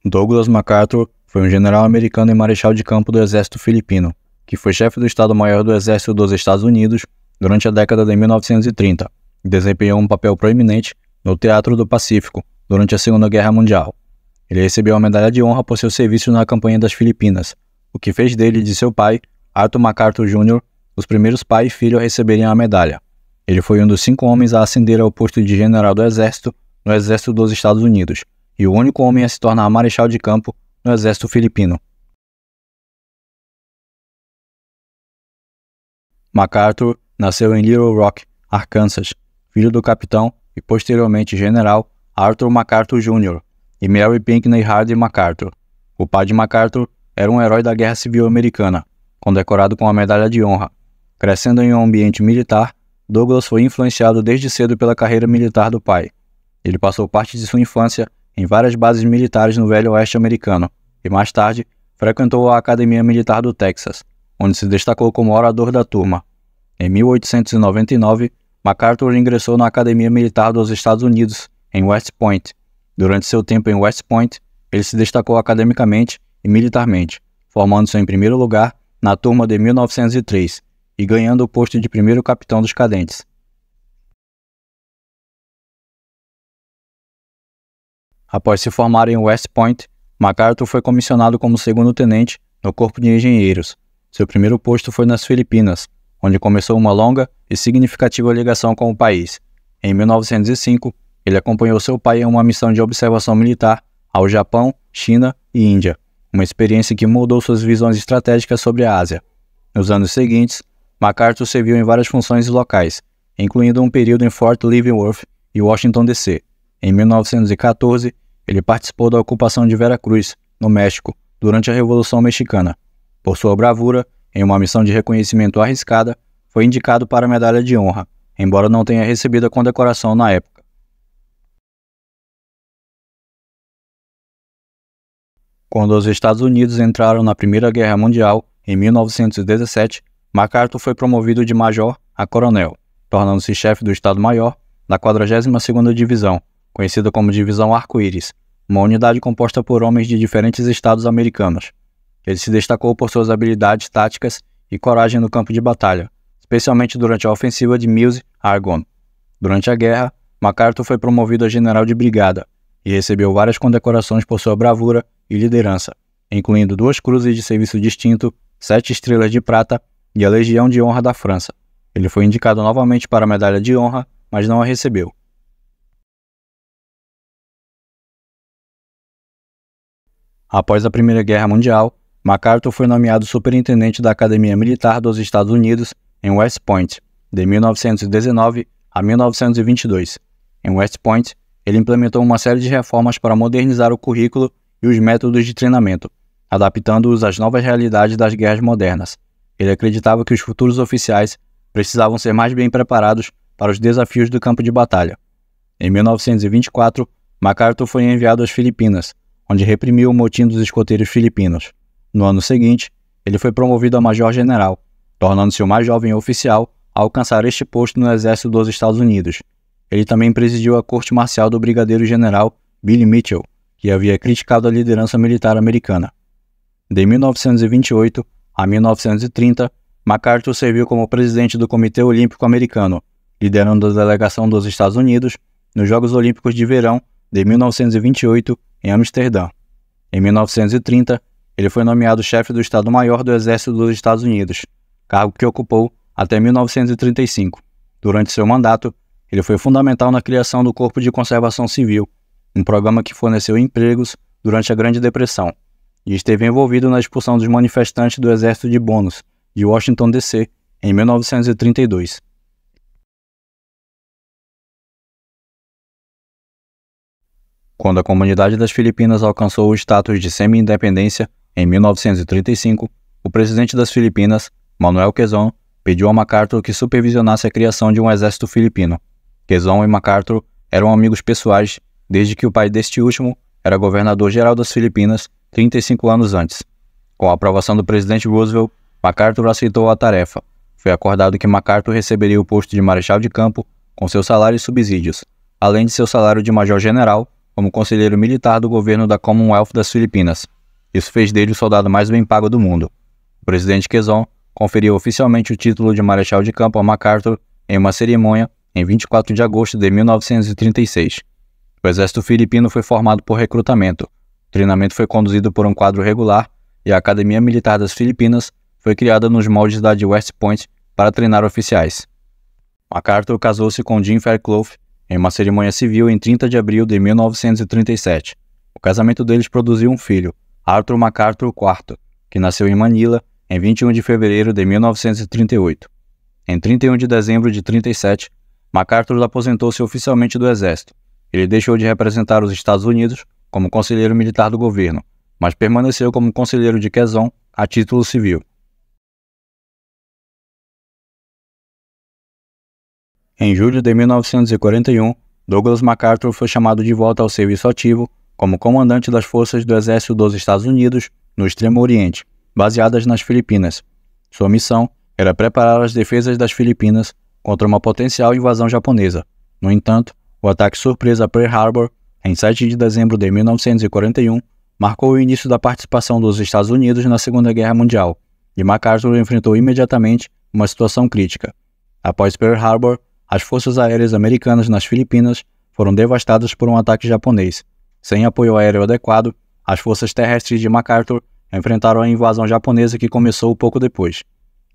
Douglas MacArthur foi um general americano e marechal de campo do exército filipino, que foi chefe do Estado-Maior do Exército dos Estados Unidos durante a década de 1930 e desempenhou um papel proeminente no Teatro do Pacífico durante a Segunda Guerra Mundial. Ele recebeu a Medalha de Honra por seus serviços na campanha das Filipinas, o que fez dele e de seu pai, Arthur MacArthur Jr., os primeiros pai e filho a receberem a medalha. Ele foi um dos 5 homens a ascender ao posto de general do Exército no Exército dos Estados Unidos e o único homem a se tornar marechal de campo no Exército Filipino. MacArthur nasceu em Little Rock, Arkansas, filho do capitão e posteriormente general Arthur MacArthur Jr. e Mary Pinckney Hardy MacArthur. O pai de MacArthur era um herói da Guerra Civil Americana, condecorado com a Medalha de Honra. Crescendo em um ambiente militar, Douglas foi influenciado desde cedo pela carreira militar do pai. Ele passou parte de sua infância em várias bases militares no Velho Oeste americano e, mais tarde, frequentou a Academia Militar do Texas, onde se destacou como orador da turma. Em 1899, MacArthur ingressou na Academia Militar dos Estados Unidos, em West Point. Durante seu tempo em West Point, ele se destacou academicamente e militarmente, formando-se em primeiro lugar na turma de 1903 e ganhando o posto de primeiro capitão dos cadentes. Após se formar em West Point, MacArthur foi comissionado como segundo-tenente no Corpo de Engenheiros. Seu primeiro posto foi nas Filipinas, onde começou uma longa e significativa ligação com o país. Em 1905, ele acompanhou seu pai em uma missão de observação militar ao Japão, China e Índia, uma experiência que moldou suas visões estratégicas sobre a Ásia. Nos anos seguintes, MacArthur serviu em várias funções locais, incluindo um período em Fort Leavenworth e Washington, D.C. Em 1914, ele participou da ocupação de Veracruz, no México, durante a Revolução Mexicana. Por sua bravura, em uma missão de reconhecimento arriscada, foi indicado para a Medalha de Honra, embora não tenha recebido a condecoração na época. Quando os Estados Unidos entraram na Primeira Guerra Mundial, em 1917, MacArthur foi promovido de major a coronel, tornando-se chefe do Estado-Maior da 42ª Divisão, conhecida como Divisão Arco-Íris, uma unidade composta por homens de diferentes estados americanos. Ele se destacou por suas habilidades táticas e coragem no campo de batalha, especialmente durante a ofensiva de Meuse Argonne. Durante a guerra, MacArthur foi promovido a general de brigada e recebeu várias condecorações por sua bravura e liderança, incluindo 2 cruzes de serviço distinto, 7 estrelas de prata e a Legião de Honra da França. Ele foi indicado novamente para a Medalha de Honra, mas não a recebeu. Após a Primeira Guerra Mundial, MacArthur foi nomeado superintendente da Academia Militar dos Estados Unidos em West Point, de 1919 a 1922. Em West Point, ele implementou uma série de reformas para modernizar o currículo e os métodos de treinamento, adaptando-os às novas realidades das guerras modernas. Ele acreditava que os futuros oficiais precisavam ser mais bem preparados para os desafios do campo de batalha. Em 1924, MacArthur foi enviado às Filipinas, onde reprimiu o motim dos escoteiros filipinos. No ano seguinte, ele foi promovido a major-general, tornando-se o mais jovem oficial a alcançar este posto no Exército dos Estados Unidos. Ele também presidiu a corte marcial do brigadeiro-general Billy Mitchell, que havia criticado a liderança militar americana. De 1928 a 1930, MacArthur serviu como presidente do Comitê Olímpico Americano, liderando a delegação dos Estados Unidos nos Jogos Olímpicos de Verão de 1928 em Amsterdã. Em 1930, ele foi nomeado chefe do Estado-Maior do Exército dos Estados Unidos, cargo que ocupou até 1935. Durante seu mandato, ele foi fundamental na criação do Corpo de Conservação Civil, um programa que forneceu empregos durante a Grande Depressão, e esteve envolvido na expulsão dos manifestantes do Exército de Bônus, de Washington, D.C., em 1932. Quando a comunidade das Filipinas alcançou o status de semi-independência, em 1935, o presidente das Filipinas, Manuel Quezon, pediu a MacArthur que supervisionasse a criação de um exército filipino. Quezon e MacArthur eram amigos pessoais desde que o pai deste último era governador-geral das Filipinas 35 anos antes. Com a aprovação do presidente Roosevelt, MacArthur aceitou a tarefa. Foi acordado que MacArthur receberia o posto de marechal de campo com seu salário e subsídios, além de seu salário de major-general, como conselheiro militar do governo da Commonwealth das Filipinas. Isso fez dele o soldado mais bem pago do mundo. O presidente Quezon conferiu oficialmente o título de Marechal de Campo a MacArthur em uma cerimônia em 24 de agosto de 1936. O exército filipino foi formado por recrutamento. O treinamento foi conduzido por um quadro regular e a Academia Militar das Filipinas foi criada nos moldes da de West Point para treinar oficiais. MacArthur casou-se com Jean Fairclough em uma cerimônia civil em 30 de abril de 1937. O casamento deles produziu um filho, Arthur MacArthur IV, que nasceu em Manila em 21 de fevereiro de 1938. Em 31 de dezembro de 37, MacArthur aposentou-se oficialmente do exército. Ele deixou de representar os Estados Unidos como conselheiro militar do governo, mas permaneceu como conselheiro de Quezon a título civil. Em julho de 1941, Douglas MacArthur foi chamado de volta ao serviço ativo como comandante das forças do Exército dos Estados Unidos no Extremo Oriente, baseadas nas Filipinas. Sua missão era preparar as defesas das Filipinas contra uma potencial invasão japonesa. No entanto, o ataque surpresa a Pearl Harbor, em 7 de dezembro de 1941, marcou o início da participação dos Estados Unidos na Segunda Guerra Mundial, e MacArthur enfrentou imediatamente uma situação crítica. Após Pearl Harbor, as forças aéreas americanas nas Filipinas foram devastadas por um ataque japonês. Sem apoio aéreo adequado, as forças terrestres de MacArthur enfrentaram a invasão japonesa que começou pouco depois.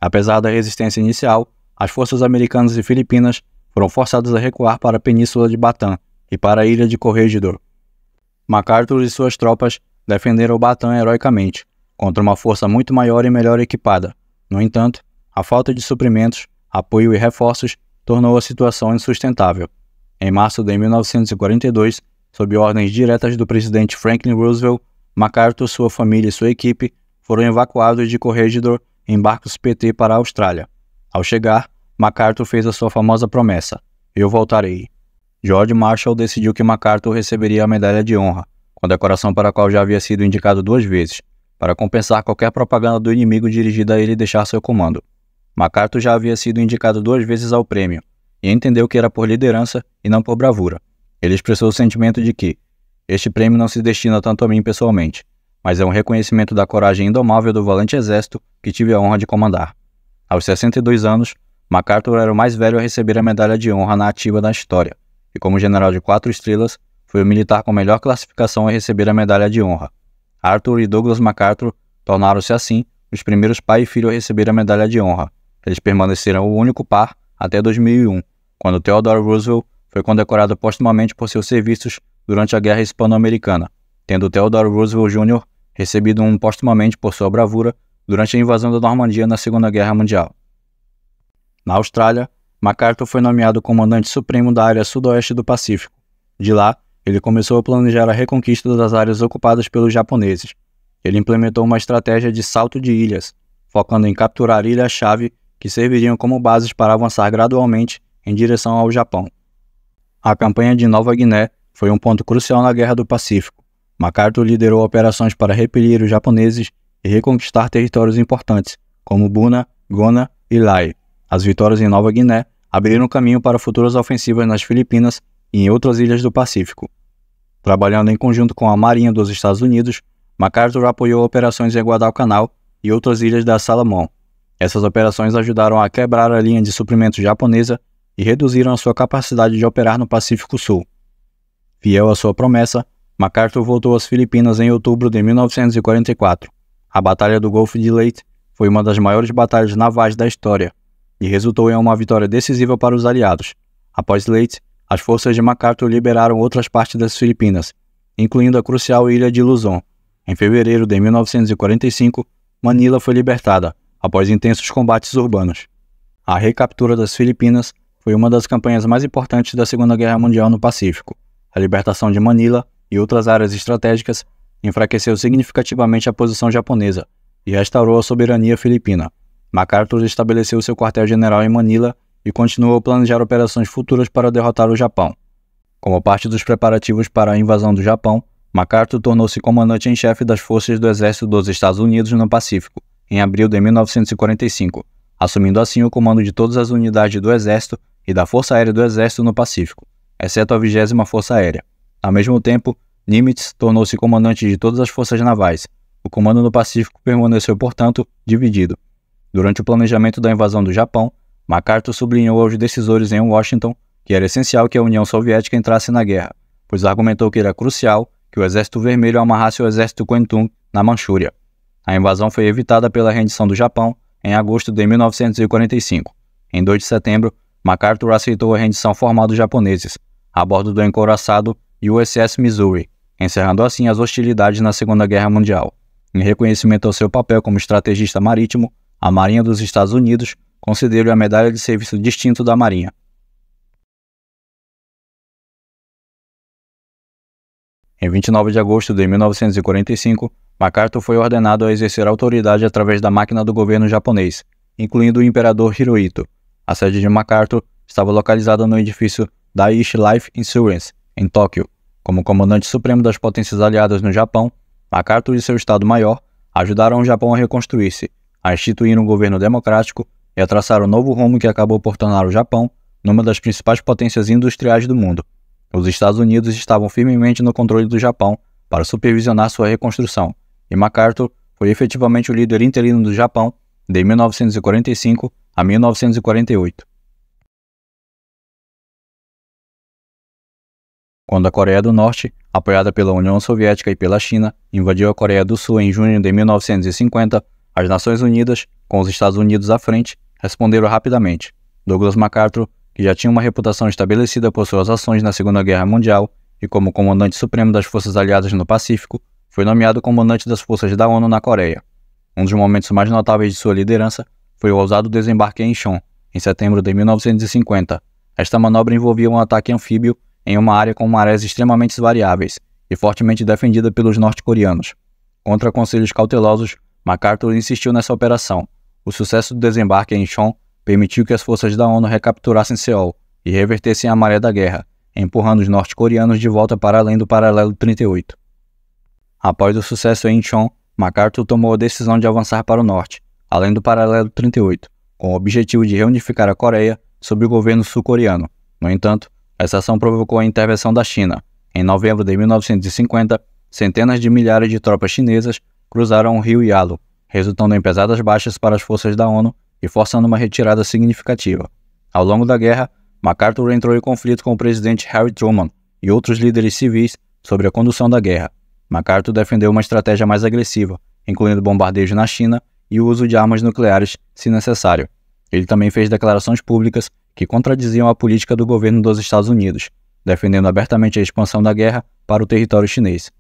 Apesar da resistência inicial, as forças americanas e filipinas foram forçadas a recuar para a península de Bataan e para a ilha de Corregidor. MacArthur e suas tropas defenderam Bataan heroicamente, contra uma força muito maior e melhor equipada. No entanto, a falta de suprimentos, apoio e reforços tornou a situação insustentável. Em março de 1942, sob ordens diretas do presidente Franklin Roosevelt, MacArthur, sua família e sua equipe foram evacuados de Corregidor em barcos PT para a Austrália. Ao chegar, MacArthur fez a sua famosa promessa: "Eu voltarei". George Marshall decidiu que MacArthur receberia a Medalha de Honra, condecoração para a qual já havia sido indicado 2 vezes, para compensar qualquer propaganda do inimigo dirigida a ele deixar seu comando. MacArthur já havia sido indicado 2 vezes ao prêmio, e entendeu que era por liderança e não por bravura. Ele expressou o sentimento de que este prêmio não se destina tanto a mim pessoalmente, mas é um reconhecimento da coragem indomável do valente exército que tive a honra de comandar. Aos 62 anos, MacArthur era o mais velho a receber a Medalha de Honra na ativa da história, e como general de 4 estrelas, foi o militar com melhor classificação a receber a Medalha de Honra. Arthur e Douglas MacArthur tornaram-se assim os primeiros pai e filho a receber a Medalha de Honra. Eles permaneceram o único par até 2001, quando Theodore Roosevelt foi condecorado postumamente por seus serviços durante a Guerra Hispano-Americana, tendo Theodore Roosevelt Jr. recebido um postumamente por sua bravura durante a invasão da Normandia na Segunda Guerra Mundial. Na Austrália, MacArthur foi nomeado comandante supremo da área sudoeste do Pacífico. De lá, ele começou a planejar a reconquista das áreas ocupadas pelos japoneses. Ele implementou uma estratégia de salto de ilhas, focando em capturar ilhas-chave que serviriam como bases para avançar gradualmente em direção ao Japão. A campanha de Nova Guiné foi um ponto crucial na Guerra do Pacífico. MacArthur liderou operações para repelir os japoneses e reconquistar territórios importantes, como Buna, Gona e Lae. As vitórias em Nova Guiné abriram caminho para futuras ofensivas nas Filipinas e em outras ilhas do Pacífico. Trabalhando em conjunto com a Marinha dos Estados Unidos, MacArthur apoiou operações em Guadalcanal e outras ilhas da Salomão. Essas operações ajudaram a quebrar a linha de suprimentos japonesa e reduziram a sua capacidade de operar no Pacífico Sul. Fiel à sua promessa, MacArthur voltou às Filipinas em outubro de 1944. A Batalha do Golfo de Leyte foi uma das maiores batalhas navais da história e resultou em uma vitória decisiva para os aliados. Após Leyte, as forças de MacArthur liberaram outras partes das Filipinas, incluindo a crucial ilha de Luzon. Em fevereiro de 1945, Manila foi libertada, após intensos combates urbanos. A recaptura das Filipinas foi uma das campanhas mais importantes da Segunda Guerra Mundial no Pacífico. A libertação de Manila e outras áreas estratégicas enfraqueceu significativamente a posição japonesa e restaurou a soberania filipina. MacArthur estabeleceu seu quartel-general em Manila e continuou a planejar operações futuras para derrotar o Japão. Como parte dos preparativos para a invasão do Japão, MacArthur tornou-se comandante em chefe das forças do Exército dos Estados Unidos no Pacífico, em abril de 1945, assumindo assim o comando de todas as unidades do Exército e da Força Aérea do Exército no Pacífico, exceto a 20ª Força Aérea. Ao mesmo tempo, Nimitz tornou-se comandante de todas as forças navais. O comando no Pacífico permaneceu, portanto, dividido. Durante o planejamento da invasão do Japão, MacArthur sublinhou aos decisores em Washington que era essencial que a União Soviética entrasse na guerra, pois argumentou que era crucial que o Exército Vermelho amarrasse o Exército Kwantung na Manchúria. A invasão foi evitada pela rendição do Japão em agosto de 1945. Em 2 de setembro, MacArthur aceitou a rendição formal dos japoneses, a bordo do encouraçado USS Missouri, encerrando assim as hostilidades na Segunda Guerra Mundial. Em reconhecimento ao seu papel como estrategista marítimo, a Marinha dos Estados Unidos concedeu-lhe a Medalha de Serviço Distinto da Marinha. Em 29 de agosto de 1945, MacArthur foi ordenado a exercer autoridade através da máquina do governo japonês, incluindo o imperador Hirohito. A sede de MacArthur estava localizada no edifício Dai-ichi Life Insurance, em Tóquio. Como comandante supremo das potências aliadas no Japão, MacArthur e seu Estado-Maior ajudaram o Japão a reconstruir-se, a instituir um governo democrático e a traçar um novo rumo que acabou por tornar o Japão numa das principais potências industriais do mundo. Os Estados Unidos estavam firmemente no controle do Japão para supervisionar sua reconstrução, e MacArthur foi efetivamente o líder interino do Japão de 1945 a 1948. Quando a Coreia do Norte, apoiada pela União Soviética e pela China, invadiu a Coreia do Sul em junho de 1950, as Nações Unidas, com os Estados Unidos à frente, responderam rapidamente. Douglas MacArthur, que já tinha uma reputação estabelecida por suas ações na Segunda Guerra Mundial e como comandante supremo das forças aliadas no Pacífico, foi nomeado comandante das forças da ONU na Coreia. Um dos momentos mais notáveis de sua liderança foi o ousado desembarque em Incheon, em setembro de 1950. Esta manobra envolvia um ataque anfíbio em uma área com marés extremamente variáveis e fortemente defendida pelos norte-coreanos. Contra conselhos cautelosos, MacArthur insistiu nessa operação. O sucesso do desembarque em Incheon permitiu que as forças da ONU recapturassem Seul e revertessem a maré da guerra, empurrando os norte-coreanos de volta para além do paralelo 38. Após o sucesso em Incheon, MacArthur tomou a decisão de avançar para o norte, além do paralelo 38, com o objetivo de reunificar a Coreia sob o governo sul-coreano. No entanto, essa ação provocou a intervenção da China. Em novembro de 1950, centenas de milhares de tropas chinesas cruzaram o rio Yalu, resultando em pesadas baixas para as forças da ONU e forçando uma retirada significativa. Ao longo da guerra, MacArthur entrou em conflito com o presidente Harry Truman e outros líderes civis sobre a condução da guerra. MacArthur defendeu uma estratégia mais agressiva, incluindo bombardeios na China e o uso de armas nucleares, se necessário. Ele também fez declarações públicas que contradiziam a política do governo dos Estados Unidos, defendendo abertamente a expansão da guerra para o território chinês.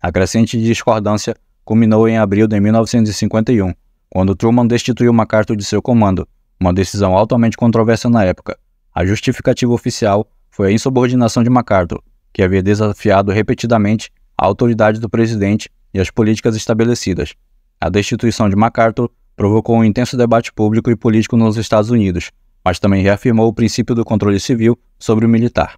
A crescente discordância culminou em abril de 1951, quando Truman destituiu MacArthur de seu comando, uma decisão altamente controversa na época. A justificativa oficial foi a insubordinação de MacArthur, que havia desafiado repetidamente a autoridade do presidente e as políticas estabelecidas. A destituição de MacArthur provocou um intenso debate público e político nos Estados Unidos, mas também reafirmou o princípio do controle civil sobre o militar.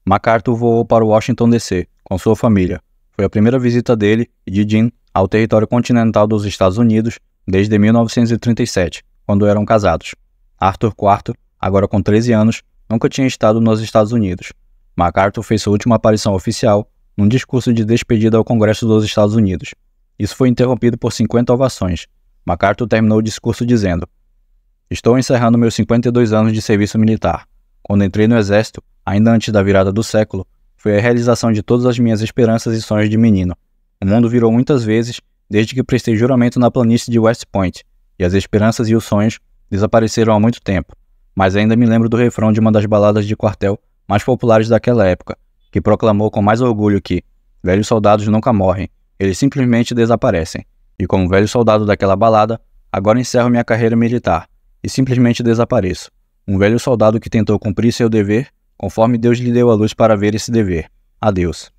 MacArthur voou para Washington, D.C., com sua família. Foi a primeira visita dele e de Jean ao território continental dos Estados Unidos desde 1937, quando eram casados. Arthur IV, agora com 13 anos, nunca tinha estado nos Estados Unidos. MacArthur fez sua última aparição oficial num discurso de despedida ao Congresso dos Estados Unidos. Isso foi interrompido por 50 ovações. MacArthur terminou o discurso dizendo: "Estou encerrando meus 52 anos de serviço militar. Quando entrei no Exército, ainda antes da virada do século, foi a realização de todas as minhas esperanças e sonhos de menino. O mundo virou muitas vezes desde que prestei juramento na planície de West Point, e as esperanças e os sonhos desapareceram há muito tempo. Mas ainda me lembro do refrão de uma das baladas de quartel mais populares daquela época, que proclamou com mais orgulho que velhos soldados nunca morrem, eles simplesmente desaparecem. E como velho soldado daquela balada, agora encerro minha carreira militar e simplesmente desapareço. Um velho soldado que tentou cumprir seu dever, conforme Deus lhe deu a luz para ver esse dever. Adeus."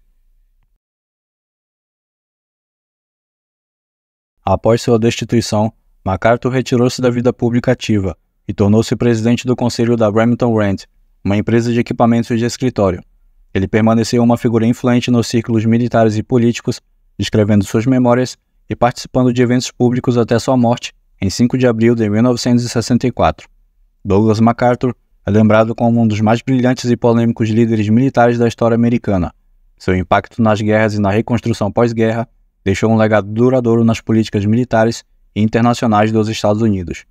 Após sua destituição, MacArthur retirou-se da vida pública ativa e tornou-se presidente do conselho da Remington Rand, uma empresa de equipamentos de escritório. Ele permaneceu uma figura influente nos círculos militares e políticos, escrevendo suas memórias e participando de eventos públicos até sua morte, em 5 de abril de 1964. Douglas MacArthur é lembrado como um dos mais brilhantes e polêmicos líderes militares da história americana. Seu impacto nas guerras e na reconstrução pós-guerra deixou um legado duradouro nas políticas militares e internacionais dos Estados Unidos.